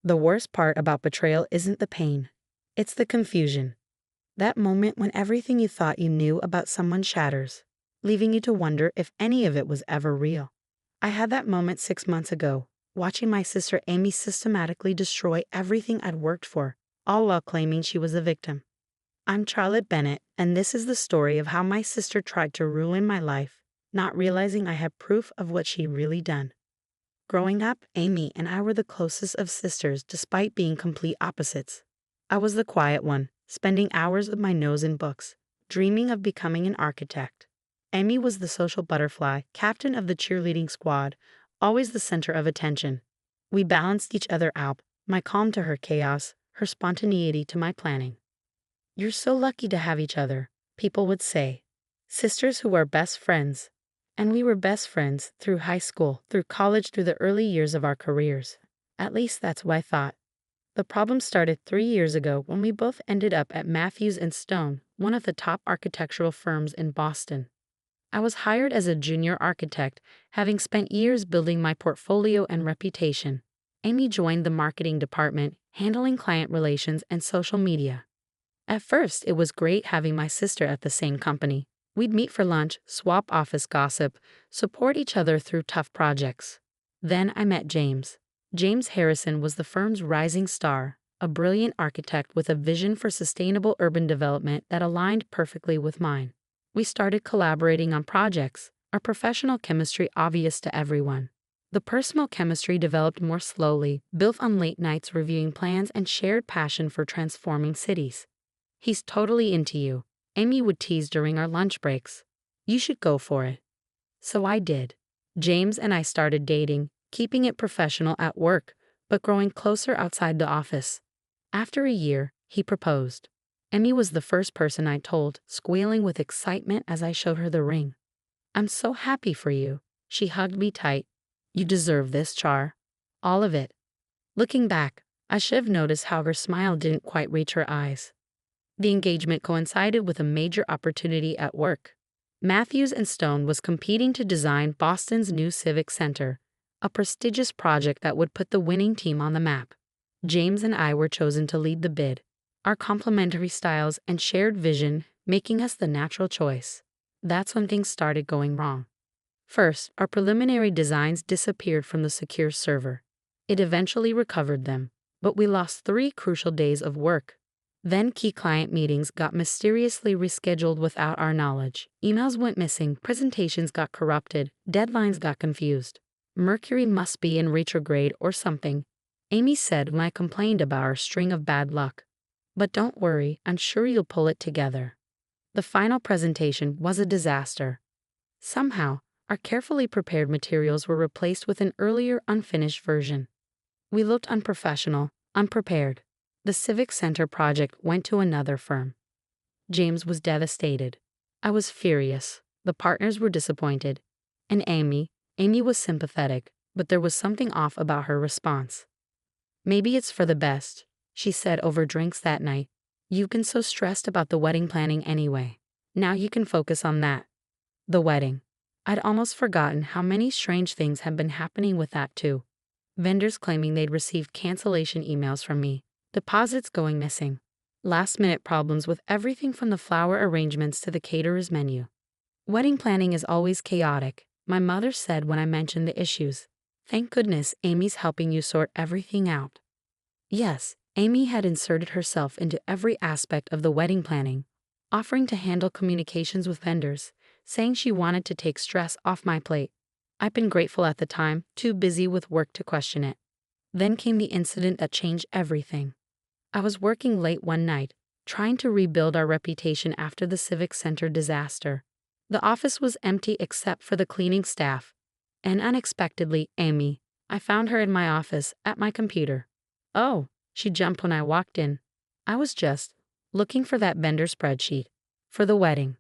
The worst part about betrayal isn't the pain, it's the confusion. That moment when everything you thought you knew about someone shatters, leaving you to wonder if any of it was ever real. I had that moment 6 months ago, watching my sister Amy systematically destroy everything I'd worked for, all while claiming she was a victim. I'm Charlotte Bennett, and this is the story of how my sister tried to ruin my life, not realizing I had proof of what she'd really done. Growing up, Amy and I were the closest of sisters despite being complete opposites. I was the quiet one, spending hours with my nose in books, dreaming of becoming an architect. Amy was the social butterfly, captain of the cheerleading squad, always the center of attention. We balanced each other out, my calm to her chaos, her spontaneity to my planning. "You're so lucky to have each other," people would say. Sisters who are best friends. And we were best friends through high school, through college, through the early years of our careers. At least that's what I thought. The problem started 3 years ago when we both ended up at Matthews and Stone, one of the top architectural firms in Boston. I was hired as a junior architect, having spent years building my portfolio and reputation. Amy joined the marketing department, handling client relations and social media. At first, it was great having my sister at the same company. We'd meet for lunch, swap office gossip, support each other through tough projects. Then I met James. James Harrison was the firm's rising star, a brilliant architect with a vision for sustainable urban development that aligned perfectly with mine. We started collaborating on projects, our professional chemistry obvious to everyone. The personal chemistry developed more slowly, built on late nights reviewing plans and shared passion for transforming cities. "He's totally into you," Amy would tease during our lunch breaks. "You should go for it." So I did. James and I started dating, keeping it professional at work, but growing closer outside the office. After a year, he proposed. Amy was the first person I told, squealing with excitement as I showed her the ring. "I'm so happy for you." She hugged me tight. "You deserve this, Char. All of it." Looking back, I should have noticed how her smile didn't quite reach her eyes. The engagement coincided with a major opportunity at work. Matthews and Stone was competing to design Boston's new Civic Center, a prestigious project that would put the winning team on the map. James and I were chosen to lead the bid, our complementary styles and shared vision making us the natural choice. That's when things started going wrong. First, our preliminary designs disappeared from the secure server. It eventually recovered them, but we lost 3 crucial days of work. Then key client meetings got mysteriously rescheduled without our knowledge. Emails went missing, presentations got corrupted, deadlines got confused. Mercury must be in retrograde or something, Amy said when I complained about our string of bad luck. But don't worry, I'm sure you'll pull it together. The final presentation was a disaster. Somehow, our carefully prepared materials were replaced with an earlier unfinished version. We looked unprofessional, unprepared. The Civic Center project went to another firm. James was devastated. I was furious. The partners were disappointed. And Amy was sympathetic, but there was something off about her response. "Maybe it's for the best," she said over drinks that night. "You've been so stressed about the wedding planning anyway. Now you can focus on that." The wedding. I'd almost forgotten how many strange things had been happening with that too. Vendors claiming they'd received cancellation emails from me. Deposits going missing. Last-minute problems with everything from the flower arrangements to the caterer's menu. "Wedding planning is always chaotic," my mother said when I mentioned the issues. "Thank goodness Amy's helping you sort everything out." Yes, Amy had inserted herself into every aspect of the wedding planning, offering to handle communications with vendors, saying she wanted to take stress off my plate. I'd been grateful at the time, too busy with work to question it. Then came the incident that changed everything. I was working late one night, trying to rebuild our reputation after the Civic Center disaster. The office was empty except for the cleaning staff. And unexpectedly, I found her in my office, at my computer. "Oh," she jumped when I walked in. I was just looking for that vendor spreadsheet. For the wedding.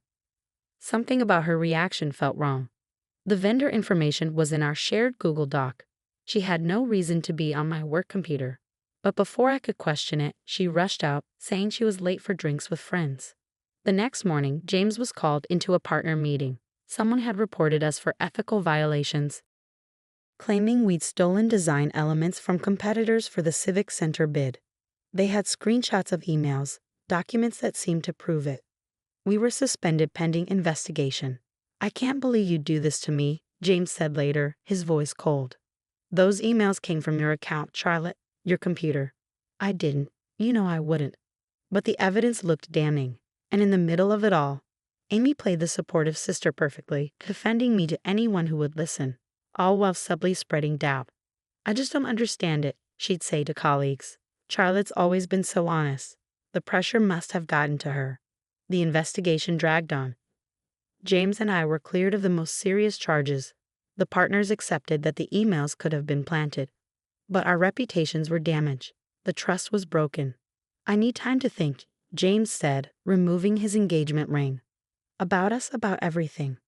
Something about her reaction felt wrong. The vendor information was in our shared Google Doc. She had no reason to be on my work computer. But before I could question it, she rushed out, saying she was late for drinks with friends. The next morning, James was called into a partner meeting. Someone had reported us for ethical violations. claiming we'd stolen design elements from competitors for the Civic Center bid. They had screenshots of emails, documents that seemed to prove it. We were suspended pending investigation. I can't believe you'd do this to me, James said later, his voice cold. Those emails came from your account, Charlotte, your computer. I didn't. You know I wouldn't. But the evidence looked damning. And in the middle of it all, Amy played the supportive sister perfectly, defending me to anyone who would listen, all while subtly spreading doubt. I just don't understand it, she'd say to colleagues. Charlotte's always been so honest. The pressure must have gotten to her. The investigation dragged on. James and I were cleared of the most serious charges. The partners accepted that the emails could have been planted. But our reputations were damaged. The trust was broken. I need time to think, James said, removing his engagement ring. About everything.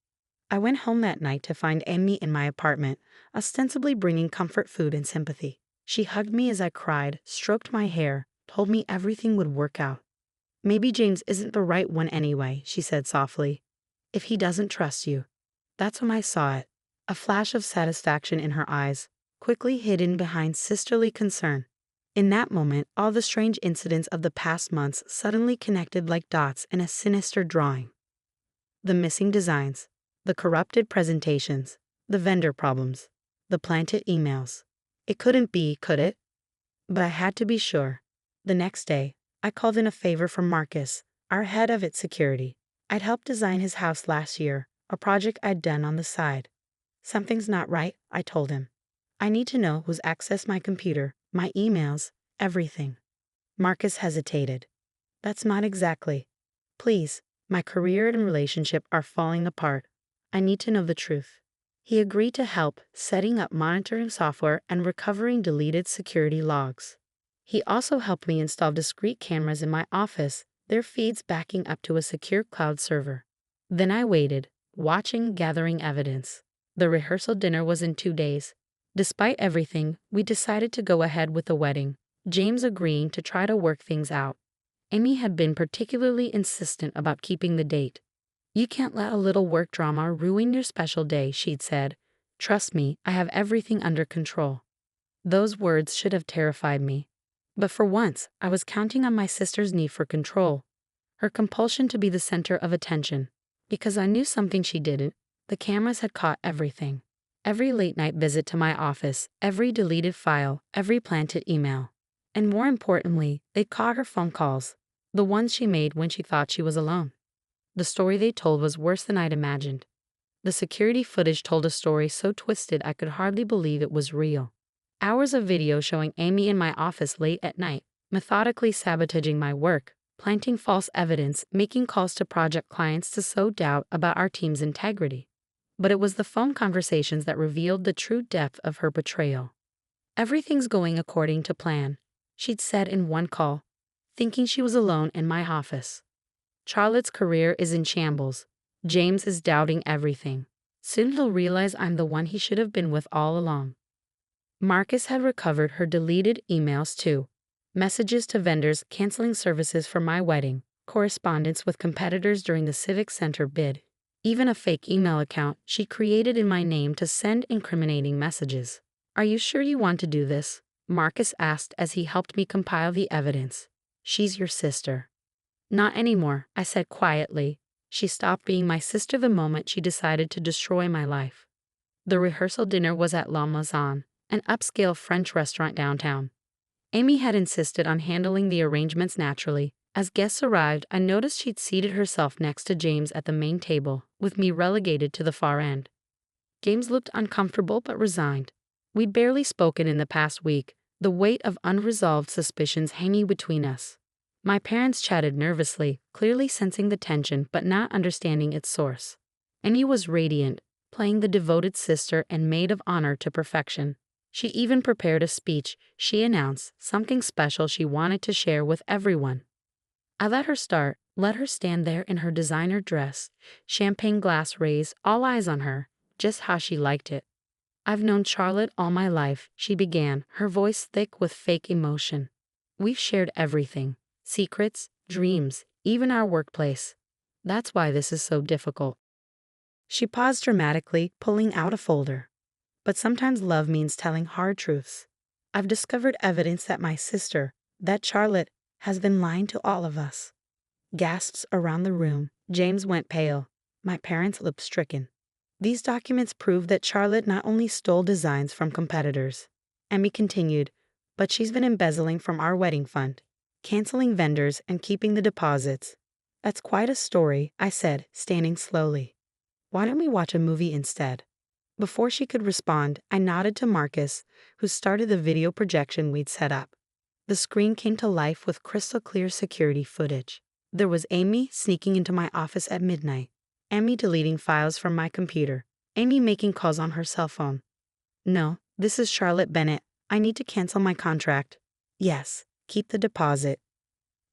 I went home that night to find Amy in my apartment, ostensibly bringing comfort food and sympathy. She hugged me as I cried, stroked my hair, told me everything would work out. Maybe James isn't the right one anyway, she said softly. If he doesn't trust you. That's when I saw it. A flash of satisfaction in her eyes, quickly hidden behind sisterly concern. In that moment, all the strange incidents of the past months suddenly connected like dots in a sinister drawing. The missing designs, the corrupted presentations, the vendor problems, the planted emails. It couldn't be, could it? But I had to be sure. The next day, I called in a favor from Marcus, our head of its security. I'd helped design his house last year, a project I'd done on the side. Something's not right, I told him. I need to know who's accessed my computer, my emails, everything. Marcus hesitated. That's not exactly. Please, my career and relationship are falling apart. I need to know the truth. He agreed to help setting up monitoring software and recovering deleted security logs. He also helped me install discrete cameras in my office, their feeds backing up to a secure cloud server. Then I waited, watching, gathering evidence. The rehearsal dinner was in 2 days. Despite everything, we decided to go ahead with the wedding, James agreeing to try to work things out. Amy had been particularly insistent about keeping the date. You can't let a little work drama ruin your special day, she'd said. Trust me, I have everything under control. Those words should have terrified me. But for once, I was counting on my sister's need for control, her compulsion to be the center of attention. Because I knew something she didn't, the cameras had caught everything. Every late-night visit to my office, every deleted file, every planted email. And more importantly, they caught her phone calls, the ones she made when she thought she was alone. The story they told was worse than I'd imagined. The security footage told a story so twisted I could hardly believe it was real. Hours of video showing Amy in my office late at night, methodically sabotaging my work, planting false evidence, making calls to project clients to sow doubt about our team's integrity. But it was the phone conversations that revealed the true depth of her betrayal. Everything's going according to plan, she'd said in one call, thinking she was alone in my office. Charlotte's career is in shambles. James is doubting everything. Soon he'll realize I'm the one he should have been with all along. Marcus had recovered her deleted emails too. Messages to vendors canceling services for my wedding, correspondence with competitors during the Civic Center bid, even a fake email account she created in my name to send incriminating messages. Are you sure you want to do this? Marcus asked as he helped me compile the evidence. She's your sister. Not anymore, I said quietly. She stopped being my sister the moment she decided to destroy my life. The rehearsal dinner was at La Maison, an upscale French restaurant downtown. Amy had insisted on handling the arrangements naturally. As guests arrived, I noticed she'd seated herself next to James at the main table, with me relegated to the far end. James looked uncomfortable but resigned. We'd barely spoken in the past week, the weight of unresolved suspicions hanging between us. My parents chatted nervously, clearly sensing the tension but not understanding its source. Amy was radiant, playing the devoted sister and maid of honor to perfection. She even prepared a speech, she announced, something special she wanted to share with everyone. I let her start, let her stand there in her designer dress, champagne glass raised, all eyes on her, just how she liked it. I've known Charlotte all my life, she began, her voice thick with fake emotion. We've shared everything, secrets, dreams, even our workplace. That's why this is so difficult. She paused dramatically, pulling out a folder. But sometimes love means telling hard truths. I've discovered evidence that my sister, that Charlotte, has been lying to all of us. Gasps around the room. James went pale. My parents looked stricken. These documents prove that Charlotte not only stole designs from competitors. Emmy continued, but she's been embezzling from our wedding fund, canceling vendors and keeping the deposits. That's quite a story, I said, standing slowly. Why don't we watch a movie instead? Before she could respond, I nodded to Marcus, who started the video projection we'd set up. The screen came to life with crystal clear security footage. There was Amy sneaking into my office at midnight, Amy deleting files from my computer, Amy making calls on her cell phone. No, this is Charlotte Bennett. I need to cancel my contract. Yes, keep the deposit.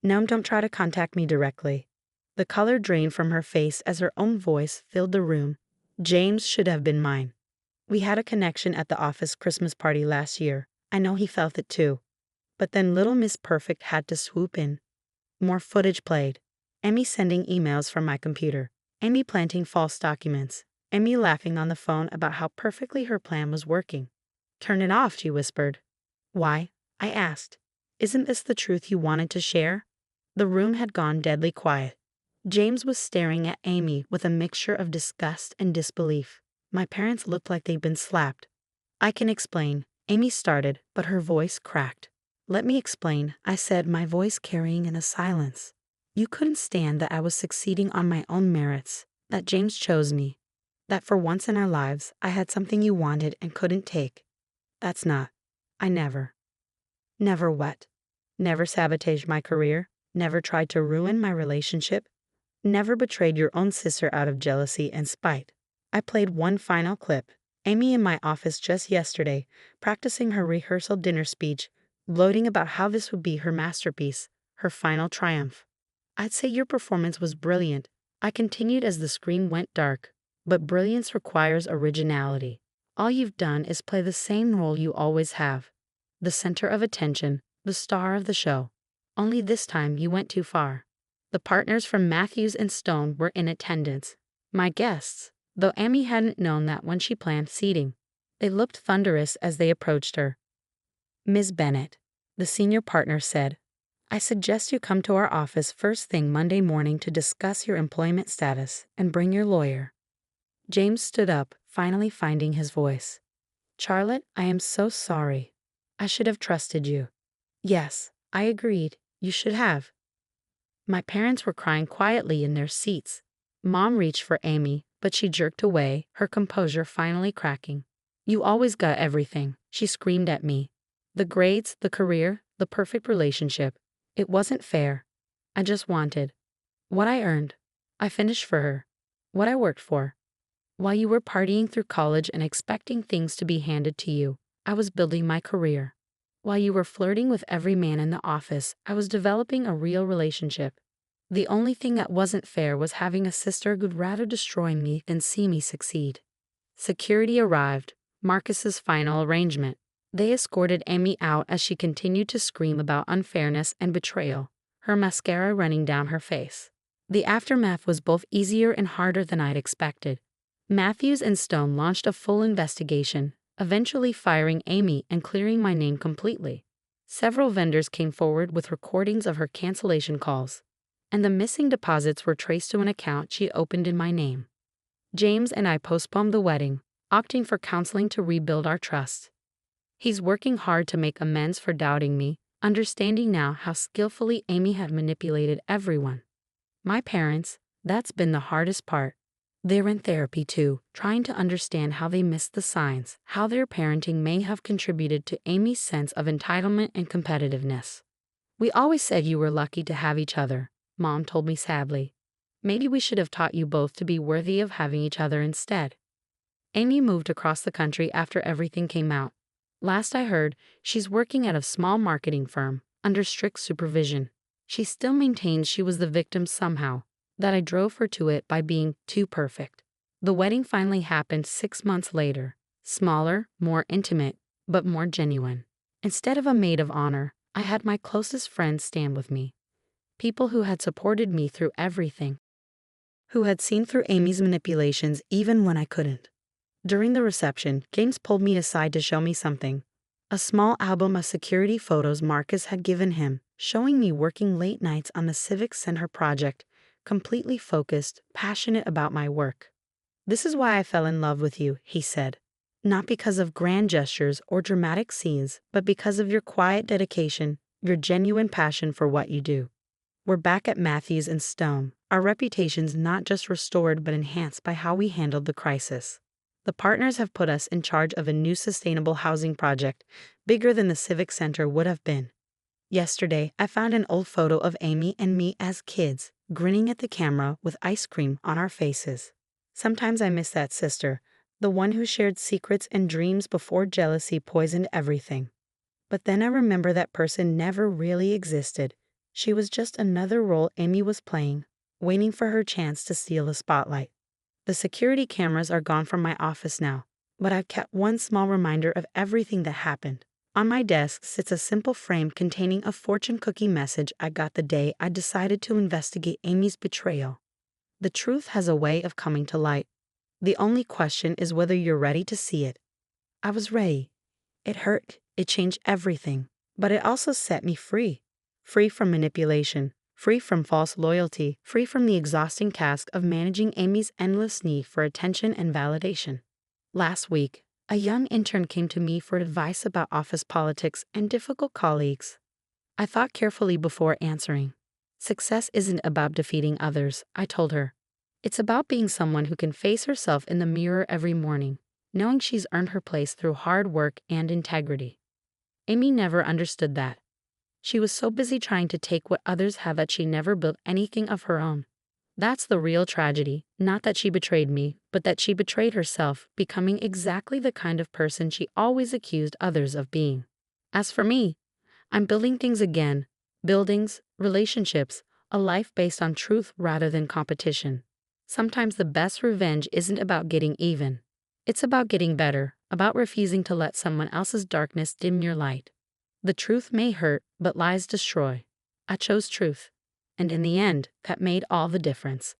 No, don't try to contact me directly. The color drained from her face as her own voice filled the room. James should have been mine. We had a connection at the office Christmas party last year. I know he felt it too. But then Little Miss Perfect had to swoop in. More footage played. Emmy sending emails from my computer. Emmy planting false documents. Emmy laughing on the phone about how perfectly her plan was working. Turn it off, she whispered. Why? I asked. Isn't this the truth you wanted to share? The room had gone deadly quiet. James was staring at Amy with a mixture of disgust and disbelief. My parents looked like they'd been slapped. I can explain, Amy started, but her voice cracked. Let me explain, I said, my voice carrying in a silence. You couldn't stand that I was succeeding on my own merits, that James chose me, that for once in our lives I had something you wanted and couldn't take. That's not. I never. Never what? Never sabotaged my career, never tried to ruin my relationship, never betrayed your own sister out of jealousy and spite. I played one final clip. Amy in my office just yesterday, practicing her rehearsal dinner speech, gloating about how this would be her masterpiece, her final triumph. I'd say your performance was brilliant, I continued as the screen went dark. But brilliance requires originality. All you've done is play the same role you always have. The center of attention, the star of the show. Only this time you went too far. The partners from Matthews and Stone were in attendance. My guests, though Amy hadn't known that when she planned seating. They looked thunderous as they approached her. Ms. Bennett, the senior partner said, I suggest you come to our office first thing Monday morning to discuss your employment status and bring your lawyer. James stood up, finally finding his voice. Charlotte, I am so sorry. I should have trusted you. Yes, I agreed. You should have. My parents were crying quietly in their seats. Mom reached for Amy, but she jerked away, her composure finally cracking. You always got everything, she screamed at me. The grades, the career, the perfect relationship. It wasn't fair. I just wanted what I earned. I finished for her. What I worked for. While you were partying through college and expecting things to be handed to you, I was building my career. While you were flirting with every man in the office, I was developing a real relationship. The only thing that wasn't fair was having a sister who'd rather destroy me than see me succeed. Security arrived, Marcus's final arrangement. They escorted Amy out as she continued to scream about unfairness and betrayal, her mascara running down her face. The aftermath was both easier and harder than I'd expected. Matthews and Stone launched a full investigation, eventually firing Amy and clearing my name completely. Several vendors came forward with recordings of her cancellation calls, and the missing deposits were traced to an account she opened in my name. James and I postponed the wedding, opting for counseling to rebuild our trust. He's working hard to make amends for doubting me, understanding now how skillfully Amy had manipulated everyone. My parents, that's been the hardest part. They're in therapy too, trying to understand how they missed the signs, how their parenting may have contributed to Amy's sense of entitlement and competitiveness. We always said you were lucky to have each other, Mom told me sadly. Maybe we should have taught you both to be worthy of having each other instead. Amy moved across the country after everything came out. Last I heard, she's working at a small marketing firm, under strict supervision. She still maintains she was the victim somehow, that I drove her to it by being too perfect. The wedding finally happened 6 months later, smaller, more intimate, but more genuine. Instead of a maid of honor, I had my closest friends stand with me. People who had supported me through everything. Who had seen through Amy's manipulations even when I couldn't. During the reception, James pulled me aside to show me something. A small album of security photos Marcus had given him, showing me working late nights on the Civic Center project, completely focused, passionate about my work. "This is why I fell in love with you," he said. "Not because of grand gestures or dramatic scenes, but because of your quiet dedication, your genuine passion for what you do." We're back at Matthews and Stone, our reputations not just restored but enhanced by how we handled the crisis. The partners have put us in charge of a new sustainable housing project, bigger than the Civic Center would have been. Yesterday, I found an old photo of Amy and me as kids, grinning at the camera with ice cream on our faces. Sometimes I miss that sister, the one who shared secrets and dreams before jealousy poisoned everything. But then I remember that person never really existed. She was just another role Amy was playing, waiting for her chance to steal the spotlight. The security cameras are gone from my office now, but I've kept one small reminder of everything that happened. On my desk sits a simple frame containing a fortune cookie message I got the day I decided to investigate Amy's betrayal. The truth has a way of coming to light. The only question is whether you're ready to see it. I was ready. It hurt. It changed everything. But it also set me free. Free from manipulation. Free from false loyalty. Free from the exhausting task of managing Amy's endless need for attention and validation. Last week, a young intern came to me for advice about office politics and difficult colleagues. I thought carefully before answering. Success isn't about defeating others, I told her. It's about being someone who can face herself in the mirror every morning, knowing she's earned her place through hard work and integrity. Amy never understood that. She was so busy trying to take what others had that she never built anything of her own. That's the real tragedy, not that she betrayed me, but that she betrayed herself, becoming exactly the kind of person she always accused others of being. As for me, I'm building things again, buildings, relationships, a life based on truth rather than competition. Sometimes the best revenge isn't about getting even. It's about getting better, about refusing to let someone else's darkness dim your light. The truth may hurt, but lies destroy. I chose truth. And in the end, that made all the difference.